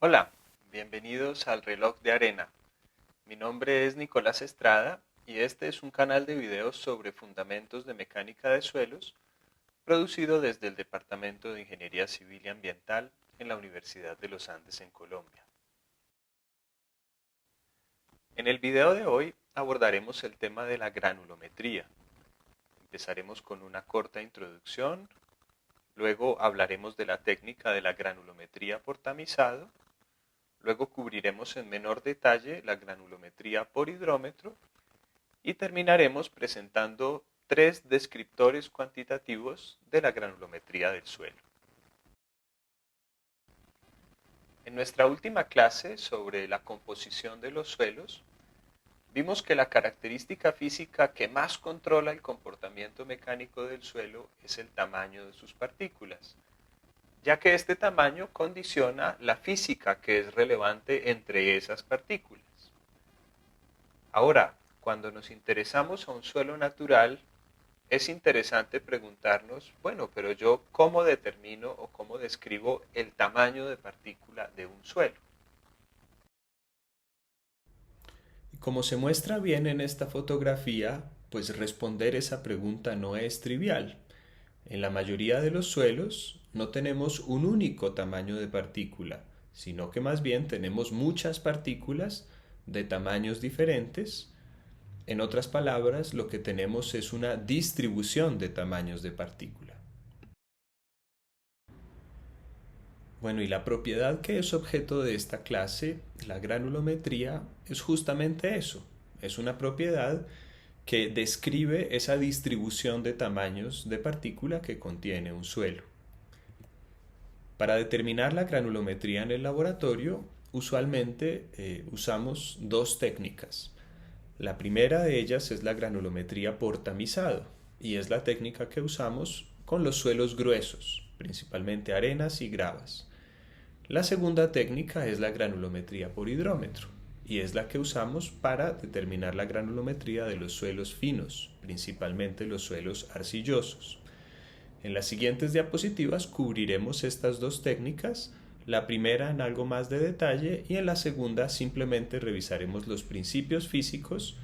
Hola, bienvenidos al Reloj de Arena. Mi nombre es Nicolás Estrada y este es un canal de videos sobre fundamentos de mecánica de suelos producido desde el Departamento de Ingeniería Civil y Ambiental en la Universidad de los Andes en Colombia. En el video de hoy abordaremos el tema de la granulometría. Empezaremos con una corta introducción, luego hablaremos de la técnica de la granulometría por tamizado. Luego cubriremos en menor detalle la granulometría por hidrómetro y terminaremos presentando tres descriptores cuantitativos de la granulometría del suelo. En nuestra última clase sobre la composición de los suelos, vimos que la característica física que más controla el comportamiento mecánico del suelo es el tamaño de sus partículas, ya que este tamaño condiciona la física que es relevante entre esas partículas. Ahora, cuando nos interesamos a un suelo natural, es interesante preguntarnos, bueno, pero yo ¿cómo determino o cómo describo el tamaño de partícula de un suelo? Y como se muestra bien en esta fotografía, pues responder esa pregunta no es trivial. En la mayoría de los suelos no tenemos un único tamaño de partícula, sino que más bien tenemos muchas partículas de tamaños diferentes. En otras palabras, lo que tenemos es una distribución de tamaños de partícula. Bueno, y la propiedad que es objeto de esta clase, la granulometría, es justamente eso. Es una propiedad que describe esa distribución de tamaños de partícula que contiene un suelo. Para determinar la granulometría en el laboratorio, usualmente usamos dos técnicas. La primera de ellas es la granulometría por tamizado y es la técnica que usamos con los suelos gruesos, principalmente arenas y gravas. La segunda técnica es la granulometría por hidrómetro y es la que usamos para determinar la granulometría de los suelos finos, principalmente los suelos arcillosos. En las siguientes diapositivas cubriremos estas dos técnicas, la primera en algo más de detalle y en la segunda simplemente revisaremos los principios físicos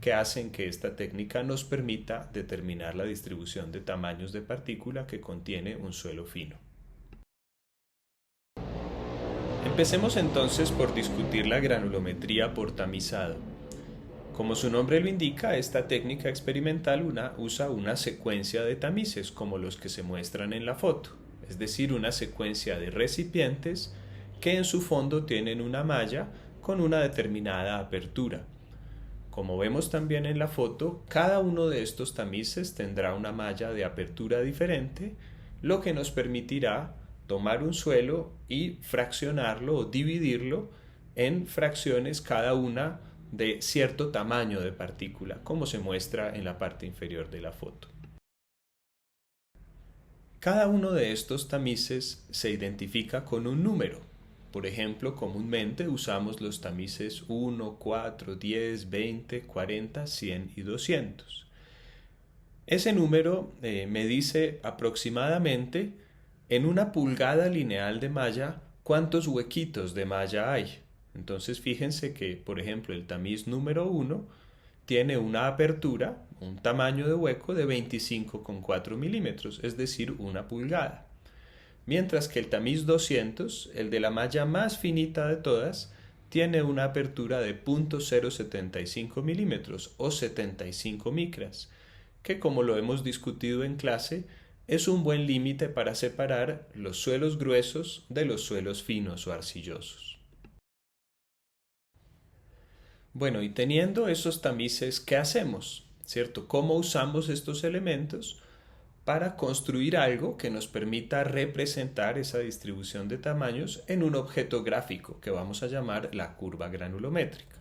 que hacen que esta técnica nos permita determinar la distribución de tamaños de partícula que contiene un suelo fino. Empecemos entonces por discutir la granulometría por tamizado. Como su nombre lo indica, esta técnica experimental usa una secuencia de tamices como los que se muestran en la foto, es decir, una secuencia de recipientes que en su fondo tienen una malla con una determinada apertura. Como vemos también en la foto, cada uno de estos tamices tendrá una malla de apertura diferente, lo que nos permitirá tomar un suelo y fraccionarlo o dividirlo en fracciones cada una de cierto tamaño de partícula, como se muestra en la parte inferior de la foto. Cada uno de estos tamices se identifica con un número. Por ejemplo, comúnmente usamos los tamices 1, 4, 10, 20, 40, 100 y 200. Ese número me dice aproximadamente en una pulgada lineal de malla cuántos huequitos de malla hay. Entonces fíjense que, por ejemplo, el tamiz número 1 tiene una apertura, un tamaño de hueco de 25,4 milímetros, es decir, una pulgada. Mientras que el tamiz 200, el de la malla más finita de todas, tiene una apertura de 0,075 milímetros o 75 micras, que como lo hemos discutido en clase, es un buen límite para separar los suelos gruesos de los suelos finos o arcillosos. Bueno, y teniendo esos tamices, ¿qué hacemos? ¿Cierto? ¿Cómo usamos estos elementos para construir algo que nos permita representar esa distribución de tamaños en un objeto gráfico que vamos a llamar la curva granulométrica?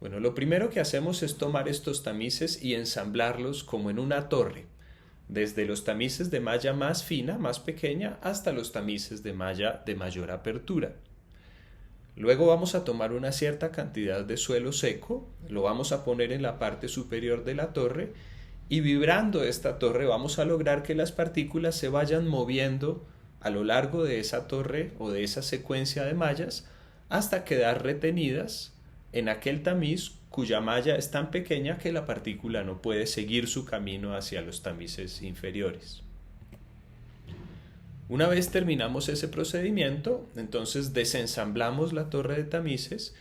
Bueno, lo primero que hacemos es tomar estos tamices y ensamblarlos como en una torre, desde los tamices de malla más fina, más pequeña, hasta los tamices de malla de mayor apertura. Luego vamos a tomar una cierta cantidad de suelo seco, lo vamos a poner en la parte superior de la torre y vibrando esta torre vamos a lograr que las partículas se vayan moviendo a lo largo de esa torre o de esa secuencia de mallas hasta quedar retenidas en aquel tamiz cuya malla es tan pequeña que la partícula no puede seguir su camino hacia los tamices inferiores. Una vez terminamos ese procedimiento, entonces desensamblamos la torre de tamices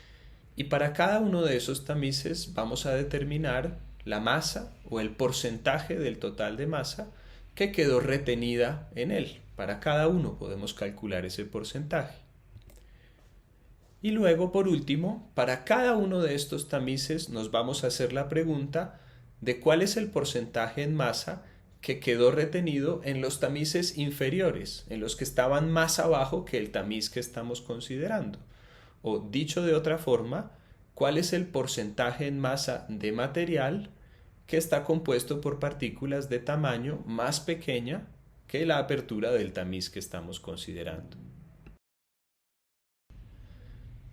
y para cada uno de esos tamices vamos a determinar la masa o el porcentaje del total de masa que quedó retenida en él. Para cada uno podemos calcular ese porcentaje. Y luego, por último, para cada uno de estos tamices nos vamos a hacer la pregunta de cuál es el porcentaje en masa que quedó retenido en los tamices inferiores, en los que estaban más abajo que el tamiz que estamos considerando. O dicho de otra forma, cuál es el porcentaje en masa de material que está compuesto por partículas de tamaño más pequeña que la apertura del tamiz que estamos considerando.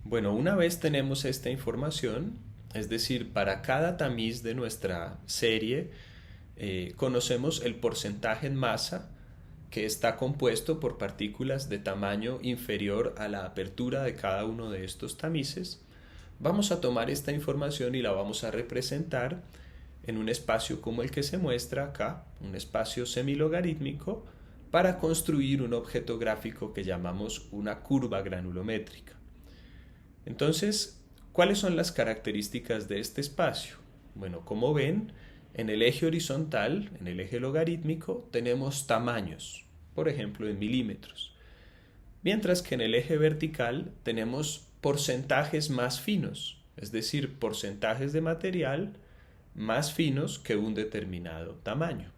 Bueno, una vez tenemos esta información, es decir, para cada tamiz de nuestra serie, conocemos el porcentaje en masa que está compuesto por partículas de tamaño inferior a la apertura de cada uno de estos tamices. Vamos a tomar esta información y la vamos a representar en un espacio como el que se muestra acá, un espacio semilogarítmico, para construir un objeto gráfico que llamamos una curva granulométrica. Entonces, ¿cuáles son las características de este espacio? Bueno, como ven, en el eje horizontal, en el eje logarítmico, tenemos tamaños, por ejemplo en milímetros, mientras que en el eje vertical tenemos porcentajes más finos, es decir, porcentajes de material más finos que un determinado tamaño.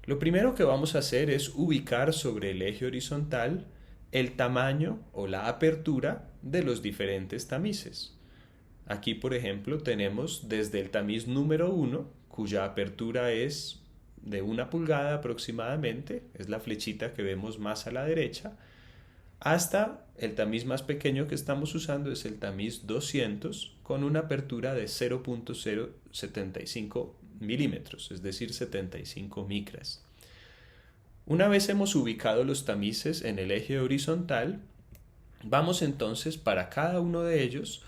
Lo primero que vamos a hacer es ubicar sobre el eje horizontal el tamaño o la apertura de los diferentes tamices. Aquí, por ejemplo, tenemos desde el tamiz número 1, cuya apertura es de 1 pulgada aproximadamente, es la flechita que vemos más a la derecha, hasta el tamiz más pequeño que estamos usando es el tamiz 200 con una apertura de 0.075 milímetros, es decir, 75 micras. Una vez hemos ubicado los tamices en el eje horizontal, vamos entonces para cada uno de ellos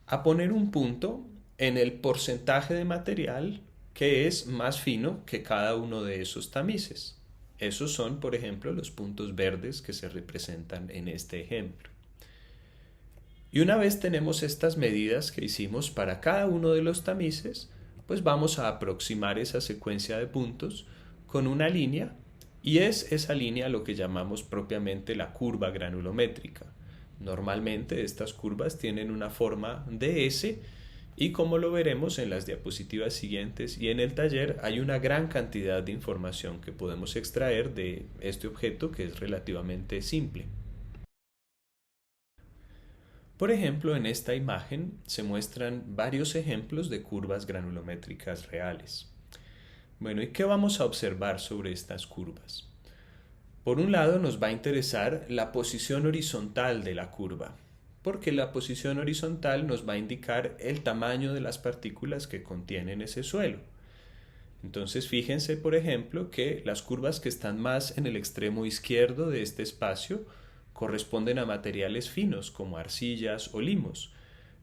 a poner un punto en el porcentaje de material que es más fino que cada uno de esos tamices. Esos son, por ejemplo, los puntos verdes que se representan en este ejemplo. Y una vez tenemos estas medidas que hicimos para cada uno de los tamices, pues vamos a aproximar esa secuencia de puntos con una línea, y es esa línea lo que llamamos propiamente la curva granulométrica. Normalmente estas curvas tienen una forma de S y como lo veremos en las diapositivas siguientes y en el taller hay una gran cantidad de información que podemos extraer de este objeto que es relativamente simple. Por ejemplo, en esta imagen se muestran varios ejemplos de curvas granulométricas reales. Bueno, ¿y qué vamos a observar sobre estas curvas? Por un lado nos va a interesar la posición horizontal de la curva, porque la posición horizontal nos va a indicar el tamaño de las partículas que contienen ese suelo. Entonces fíjense, por ejemplo, que las curvas que están más en el extremo izquierdo de este espacio corresponden a materiales finos como arcillas o limos,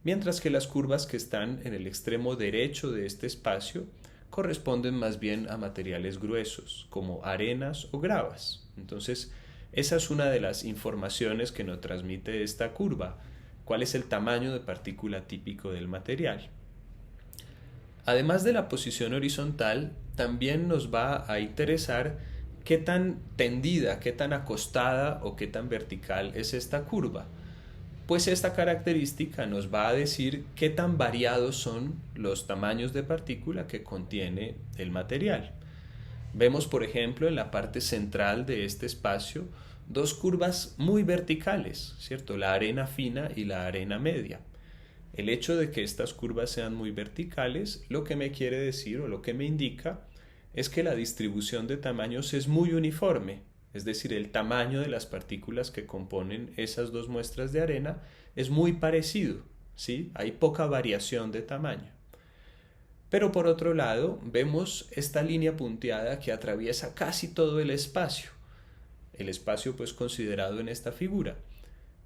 mientras que las curvas que están en el extremo derecho de este espacio corresponden más bien a materiales gruesos como arenas o gravas. Entonces, esa es una de las informaciones que nos transmite esta curva, cuál es el tamaño de partícula típico del material. Además de la posición horizontal, también nos va a interesar qué tan tendida, qué tan acostada o qué tan vertical es esta curva. Pues esta característica nos va a decir qué tan variados son los tamaños de partícula que contiene el material. Vemos, por ejemplo, en la parte central de este espacio dos curvas muy verticales, ¿cierto? La arena fina y la arena media. El hecho de que estas curvas sean muy verticales, lo que me quiere decir o lo que me indica es que la distribución de tamaños es muy uniforme. Es decir, el tamaño de las partículas que componen esas dos muestras de arena es muy parecido, ¿sí? Hay poca variación de tamaño. Pero por otro lado, vemos esta línea punteada que atraviesa casi todo el espacio. el espacio pues considerado en esta figura.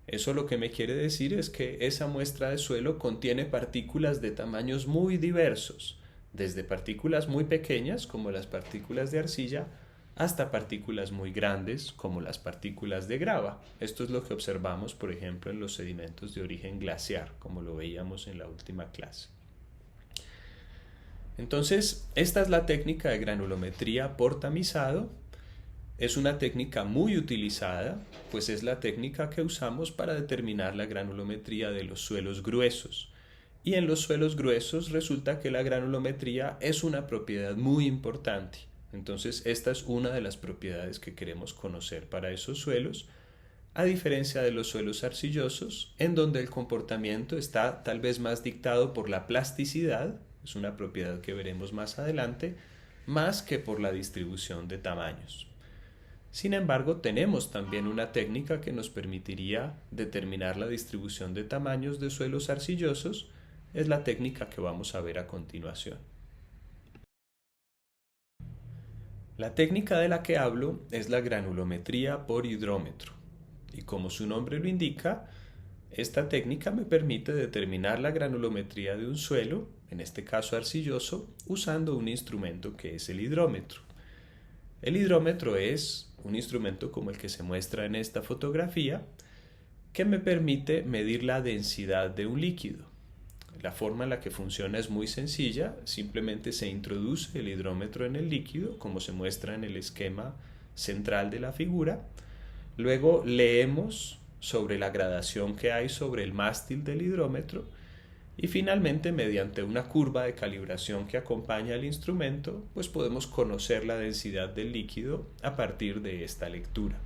Eso lo que me quiere decir es que esa muestra de suelo contiene partículas de tamaños muy diversos, desde partículas muy pequeñas como las partículas de arcilla hasta partículas muy grandes como las partículas de grava. Esto es lo que observamos, por ejemplo, en los sedimentos de origen glaciar, como lo veíamos en la última clase. Entonces, esta es la técnica de granulometría por tamizado. Es una técnica muy utilizada, pues es la técnica que usamos para determinar la granulometría de los suelos gruesos. Y en los suelos gruesos resulta que la granulometría es una propiedad muy importante. Entonces, esta es una de las propiedades que queremos conocer para esos suelos, a diferencia de los suelos arcillosos, en donde el comportamiento está tal vez más dictado por la plasticidad, es una propiedad que veremos más adelante, más que por la distribución de tamaños. Sin embargo, tenemos también una técnica que nos permitiría determinar la distribución de tamaños de suelos arcillosos, es la técnica que vamos a ver a continuación. La técnica de la que hablo es la granulometría por hidrómetro, y como su nombre lo indica, esta técnica me permite determinar la granulometría de un suelo, en este caso arcilloso, usando un instrumento que es el hidrómetro. El hidrómetro es un instrumento como el que se muestra en esta fotografía, que me permite medir la densidad de un líquido. La forma en la que funciona es muy sencilla, simplemente se introduce el hidrómetro en el líquido, como se muestra en el esquema central de la figura. Luego leemos sobre la gradación que hay sobre el mástil del hidrómetro y finalmente, mediante una curva de calibración que acompaña al instrumento, pues podemos conocer la densidad del líquido a partir de esta lectura.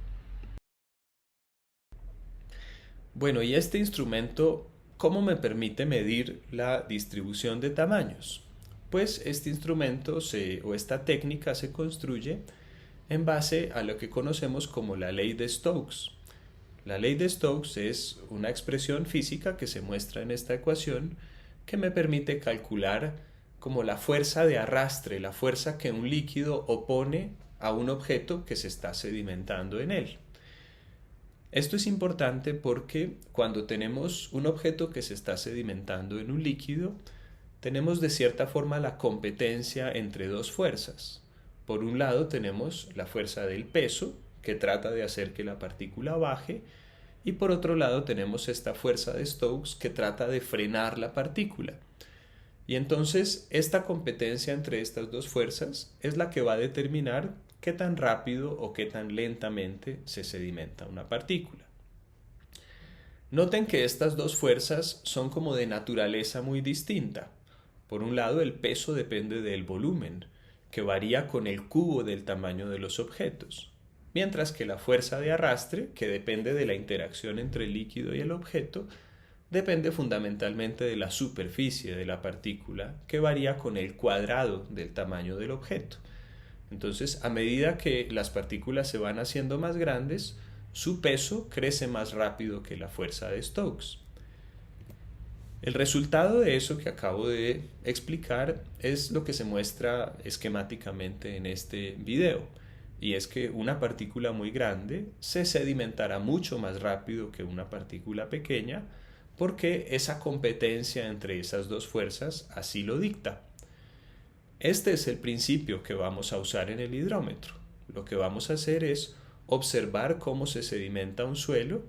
Bueno, y este instrumento, ¿cómo me permite medir la distribución de tamaños? Pues este instrumento o esta técnica se construye en base a lo que conocemos como la ley de Stokes. La ley de Stokes es una expresión física que se muestra en esta ecuación que me permite calcular como la fuerza de arrastre, la fuerza que un líquido opone a un objeto que se está sedimentando en él. Esto es importante porque cuando tenemos un objeto que se está sedimentando en un líquido, tenemos de cierta forma la competencia entre dos fuerzas. Por un lado tenemos la fuerza del peso, que trata de hacer que la partícula baje, y por otro lado tenemos esta fuerza de Stokes que trata de frenar la partícula. Y entonces esta competencia entre estas dos fuerzas es la que va a determinar qué tan rápido o qué tan lentamente se sedimenta una partícula. Noten que estas dos fuerzas son como de naturaleza muy distinta. Por un lado, el peso depende del volumen, que varía con el cubo del tamaño de los objetos, mientras que la fuerza de arrastre, que depende de la interacción entre el líquido y el objeto, depende fundamentalmente de la superficie de la partícula, que varía con el cuadrado del tamaño del objeto. Entonces, a medida que las partículas se van haciendo más grandes, su peso crece más rápido que la fuerza de Stokes. El resultado de eso que acabo de explicar es lo que se muestra esquemáticamente en este video, y es que una partícula muy grande se sedimentará mucho más rápido que una partícula pequeña porque esa competencia entre esas dos fuerzas así lo dicta. Este es el principio que vamos a usar en el hidrómetro. Lo que vamos a hacer es observar cómo se sedimenta un suelo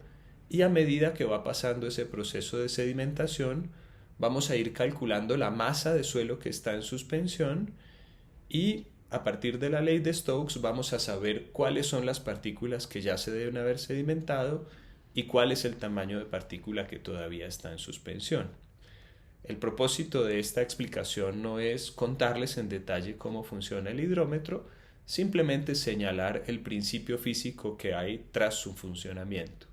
y a medida que va pasando ese proceso de sedimentación vamos a ir calculando la masa de suelo que está en suspensión y a partir de la ley de Stokes vamos a saber cuáles son las partículas que ya se deben haber sedimentado y cuál es el tamaño de partícula que todavía está en suspensión. El propósito de esta explicación no es contarles en detalle cómo funciona el hidrómetro, simplemente señalar el principio físico que hay tras su funcionamiento.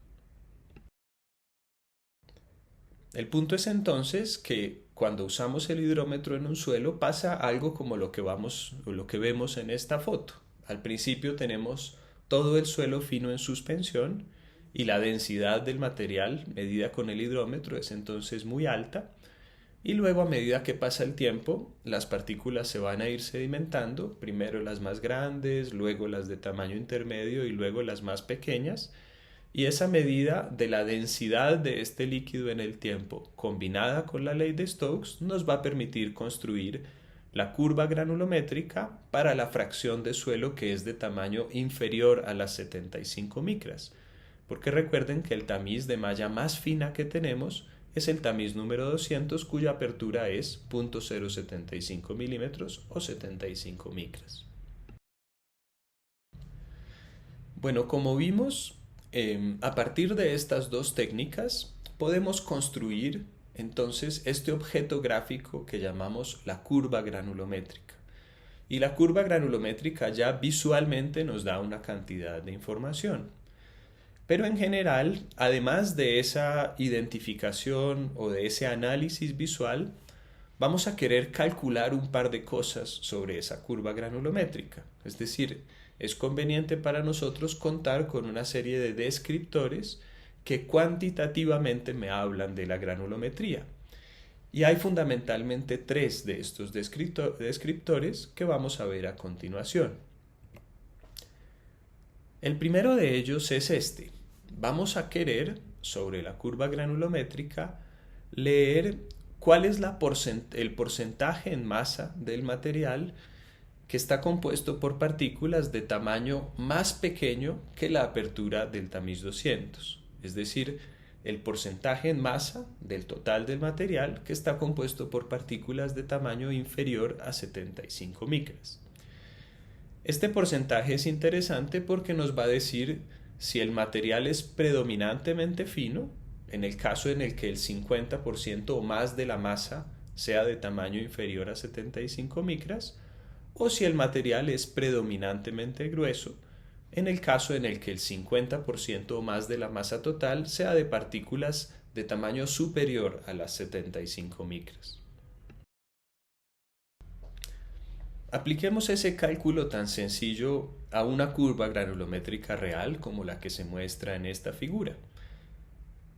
El punto es entonces que cuando usamos el hidrómetro en un suelo pasa algo como lo que vemos en esta foto. Al principio tenemos todo el suelo fino en suspensión y la densidad del material medida con el hidrómetro es entonces muy alta. y luego a medida que pasa el tiempo, las partículas se van a ir sedimentando, primero las más grandes, luego las de tamaño intermedio y luego las más pequeñas, y esa medida de la densidad de este líquido en el tiempo, combinada con la ley de Stokes, nos va a permitir construir la curva granulométrica para la fracción de suelo que es de tamaño inferior a las 75 micras. Porque recuerden que el tamiz de malla más fina que tenemos es el tamiz número 200, cuya apertura es 0.075 milímetros o 75 micras. Bueno, como vimos, a partir de estas dos técnicas podemos construir entonces este objeto gráfico que llamamos la curva granulométrica. Y la curva granulométrica ya visualmente nos da una cantidad de información. Pero en general, además de esa identificación o de ese análisis visual, vamos a querer calcular un par de cosas sobre esa curva granulométrica. Es decir, es conveniente para nosotros contar con una serie de descriptores que cuantitativamente me hablan de la granulometría. Y hay fundamentalmente tres de estos descriptores que vamos a ver a continuación. El primero de ellos es este. Vamos a querer, sobre la curva granulométrica, leer cuál es el porcentaje en masa del material que está compuesto por partículas de tamaño más pequeño que la apertura del tamiz 200. Es decir, el porcentaje en masa del total del material que está compuesto por partículas de tamaño inferior a 75 micras. Este porcentaje es interesante porque nos va a decir si el material es predominantemente fino, en el caso en el que el 50% o más de la masa sea de tamaño inferior a 75 micras, o si el material es predominantemente grueso, en el caso en el que el 50% o más de la masa total sea de partículas de tamaño superior a las 75 micras. Apliquemos ese cálculo tan sencillo a una curva granulométrica real como la que se muestra en esta figura.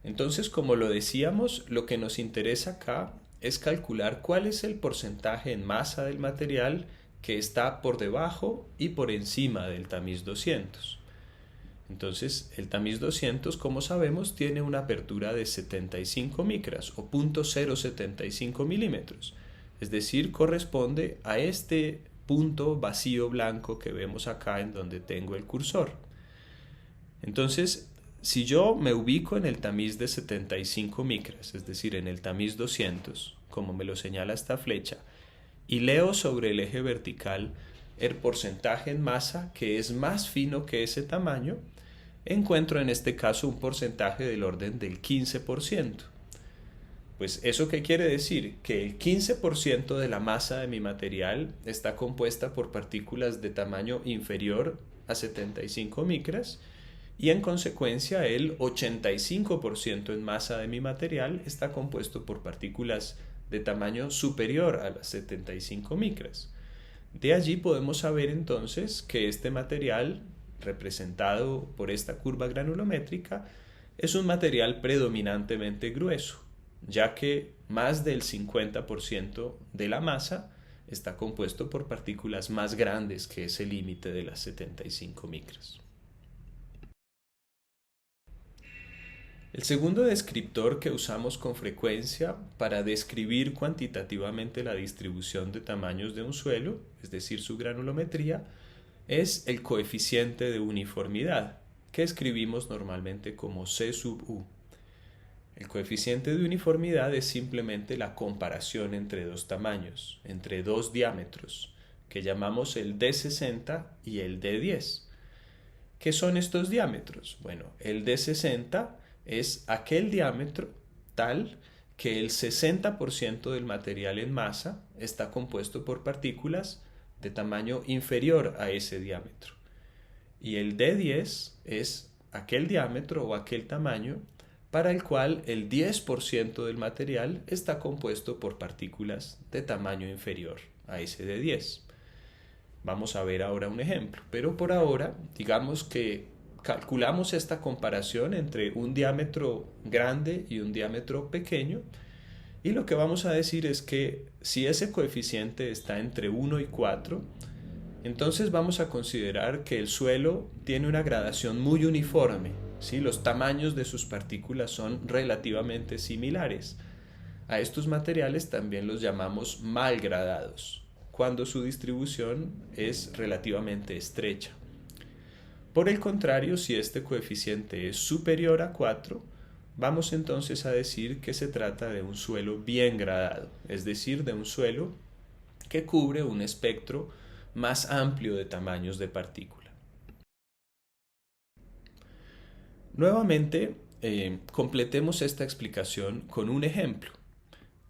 Entonces, como lo decíamos, lo que nos interesa acá es calcular cuál es el porcentaje en masa del material que está por debajo y por encima del tamiz 200. Entonces, el tamiz 200, como sabemos, tiene una apertura de 75 micras o 0.075 milímetros. Es decir, corresponde a este punto vacío blanco que vemos acá en donde tengo el cursor. Entonces, si yo me ubico en el tamiz de 75 micras, es decir, en el tamiz 200, como me lo señala esta flecha, y leo sobre el eje vertical el porcentaje en masa que es más fino que ese tamaño, encuentro en este caso un porcentaje del orden del 15%. Pues ¿eso qué quiere decir? Que el 15% de la masa de mi material está compuesta por partículas de tamaño inferior a 75 micras y en consecuencia el 85% en masa de mi material está compuesto por partículas de tamaño superior a las 75 micras. De allí podemos saber entonces que este material, representado por esta curva granulométrica, es un material predominantemente grueso, ya que más del 50% de la masa está compuesto por partículas más grandes que ese límite de las 75 micras. El segundo descriptor que usamos con frecuencia para describir cuantitativamente la distribución de tamaños de un suelo, es decir, su granulometría, es el coeficiente de uniformidad, que escribimos normalmente como C sub U. El coeficiente de uniformidad es simplemente la comparación entre dos tamaños, entre dos diámetros, que llamamos el D60 y el D10. ¿Qué son estos diámetros? Bueno, el D60 es aquel diámetro tal que el 60% del material en masa está compuesto por partículas de tamaño inferior a ese diámetro. Y el D10 es aquel diámetro o aquel tamaño para el cual el 10% del material está compuesto por partículas de tamaño inferior a ese D10. Vamos a ver ahora un ejemplo, pero por ahora digamos que calculamos esta comparación entre un diámetro grande y un diámetro pequeño Y lo que vamos a decir es que si ese coeficiente está entre 1 y 4, entonces vamos a considerar que el suelo tiene una gradación muy uniforme, ¿sí? Los tamaños de sus partículas son relativamente similares. A estos materiales también los llamamos mal gradados, cuando su distribución es relativamente estrecha. Por el contrario, si este coeficiente es superior a 4, vamos entonces a decir que se trata de un suelo bien gradado, es decir, de un suelo que cubre un espectro más amplio de tamaños de partícula. Nuevamente, completemos esta explicación con un ejemplo.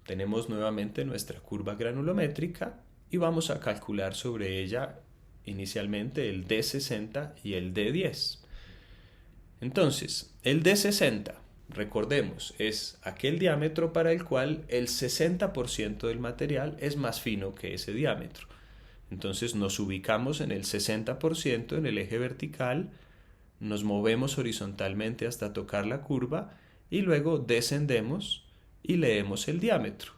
Tenemos nuevamente nuestra curva granulométrica y vamos a calcular sobre ella inicialmente el D60 y el D10. Entonces, el D60, recordemos, es aquel diámetro para el cual el 60% del material es más fino que ese diámetro. Entonces nos ubicamos en el 60% en el eje vertical, nos movemos horizontalmente hasta tocar la curva y luego descendemos y leemos el diámetro.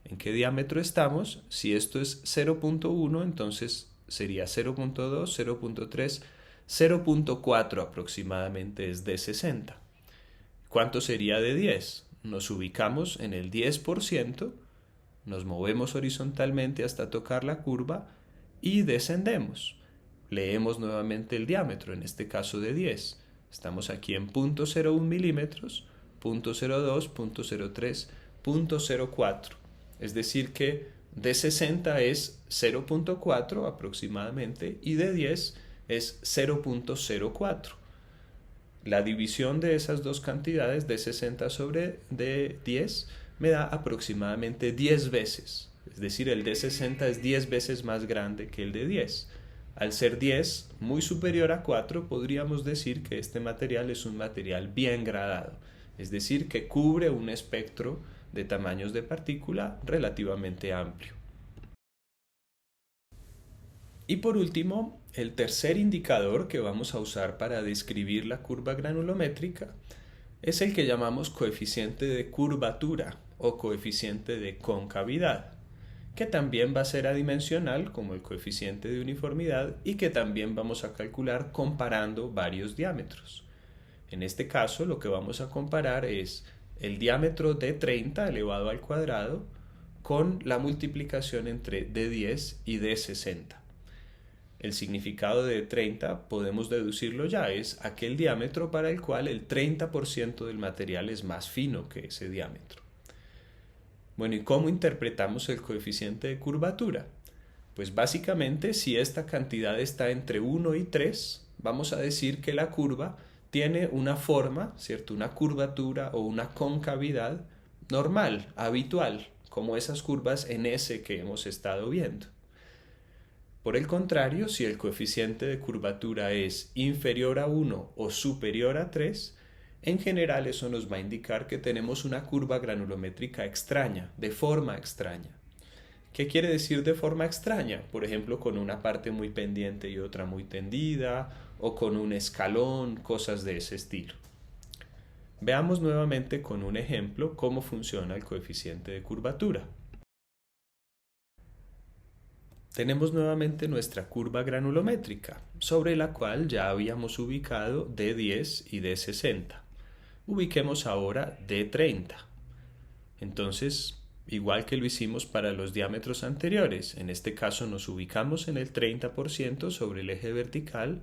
¿En qué diámetro estamos? Si esto es 0.1, entonces sería 0.2, 0.3, 0.4 aproximadamente es de 60. ¿Cuánto sería de 10? Nos ubicamos en el 10%, nos movemos horizontalmente hasta tocar la curva y descendemos. Leemos nuevamente el diámetro, en este caso de 10. Estamos aquí en 0.01 milímetros, 0.02, 0.03, 0.04. Es decir que de 60 es 0.4 aproximadamente y de 10 es 0.04. La división de esas dos cantidades de 60 sobre de 10 me da aproximadamente 10 veces. Es decir, el de 60 es 10 veces más grande que el de 10. Al ser 10 muy superior a 4, podríamos decir que este material es un material bien gradado. Es decir, que cubre un espectro de tamaños de partícula relativamente amplio. Y por último, el tercer indicador que vamos a usar para describir la curva granulométrica es el que llamamos coeficiente de curvatura o coeficiente de concavidad, que también va a ser adimensional como el coeficiente de uniformidad y que también vamos a calcular comparando varios diámetros. En este caso, lo que vamos a comparar es el diámetro de 30 elevado al cuadrado con la multiplicación entre D10 y D60. El significado de 30 podemos deducirlo ya, es aquel diámetro para el cual el 30% del material es más fino que ese diámetro. Bueno, ¿y cómo interpretamos el coeficiente de curvatura? Pues básicamente, si esta cantidad está entre 1 y 3, vamos a decir que la curva tiene una forma, ¿cierto? Una curvatura o una concavidad normal, habitual, como esas curvas en S que hemos estado viendo. Por el contrario, si el coeficiente de curvatura es inferior a 1 o superior a 3, en general eso nos va a indicar que tenemos una curva granulométrica extraña, de forma extraña. ¿Qué quiere decir de forma extraña? Por ejemplo, con una parte muy pendiente y otra muy tendida, o con un escalón, cosas de ese estilo. Veamos nuevamente con un ejemplo cómo funciona el coeficiente de curvatura. Tenemos nuevamente nuestra curva granulométrica, sobre la cual ya habíamos ubicado D10 y D60. Ubiquemos ahora D30. Entonces, igual que lo hicimos para los diámetros anteriores, en este caso nos ubicamos en el 30% sobre el eje vertical,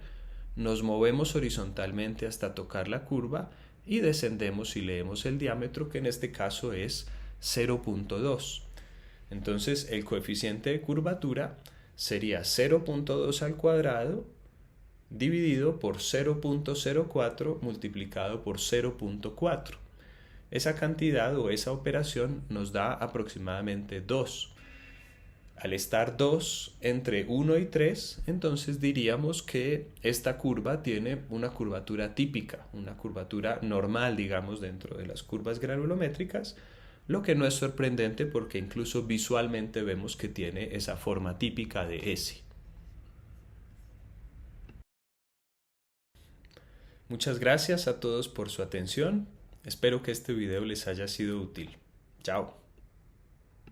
nos movemos horizontalmente hasta tocar la curva y descendemos y leemos el diámetro, que en este caso es 0.2. Entonces el coeficiente de curvatura sería 0.2 al cuadrado dividido por 0.04 multiplicado por 0.4. Esa cantidad o esa operación nos da aproximadamente 2. Al estar 2 entre 1 y 3, entonces diríamos que esta curva tiene una curvatura típica, una curvatura normal, digamos, dentro de las curvas granulométricas, lo que no es sorprendente porque incluso visualmente vemos que tiene esa forma típica de S. Muchas gracias a todos por su atención. Espero que este video les haya sido útil. Chao.